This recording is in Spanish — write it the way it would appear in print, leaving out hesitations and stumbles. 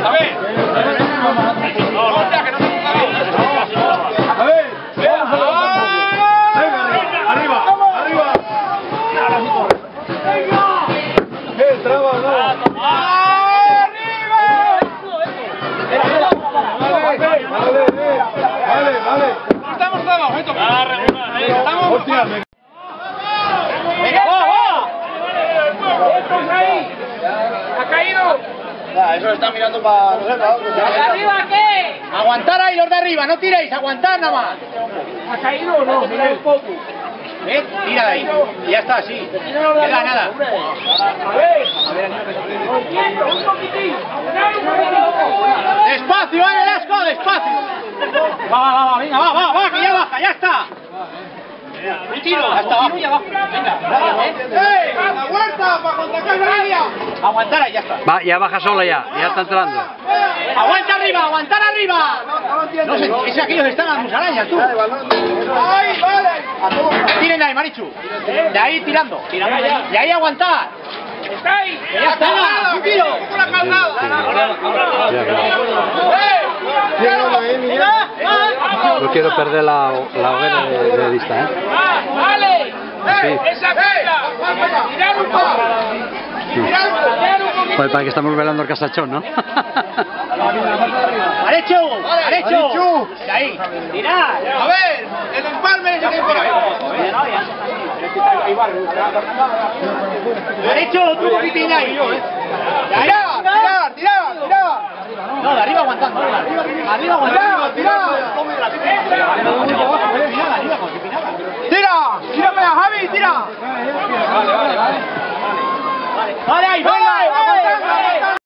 A ver. Hostia, que no te ponga bien. A ver. Arriba, arriba. Traba, no. Vale. Estamos todos, estamos. Hostia, venga, va. ¡Estos ahí! ¡Ha caído! Eso está mirando para... ¿Los de arriba qué? Aguantar ahí los de arriba, no tiréis, aguantad nada más. ¿Ha caído o no? Mira un poco. ¿Ves? Tira de ahí. Y ya está, así. Nada, nada. A ver. Un poquitín. Despacio, Velasco, despacio. Va, venga, va, que ya baja, ya está. Un tiro, hasta abajo. Venga, ¡a la vuelta para contracar la línea! Aguantar ahí, ya está. Va, ya baja sola ya está entrando. ¡Aguanta arriba, aguantar arriba! No sé, es aquellos que están las musarañas, tú. ¡Ay, vale! Tiren de ahí, Marichu. De ahí tirando. De ahí aguantar. ¡Está ahí! ¡Ya está! ¡Un tiro! ¡Con la calzada! No quiero perder la hoguera de vista, ¿eh? ¡Vale! Sí. ¡Esa pista! ¡Tirad un poco! ¡Tirad un poco! Joder, para que estamos velando el casachón, ¿no? ¡Derecho! ¡Derecho! De ahí. ¡Tirad! A ver, el empalme se queda por ahí. Derecho, tú poquitín ahí. ¡Tirar! No, de arriba aguantando. Arriba aguantando. ¡Tira! ¡Tira para Javi! ¡Tira! Vale, ahí, va.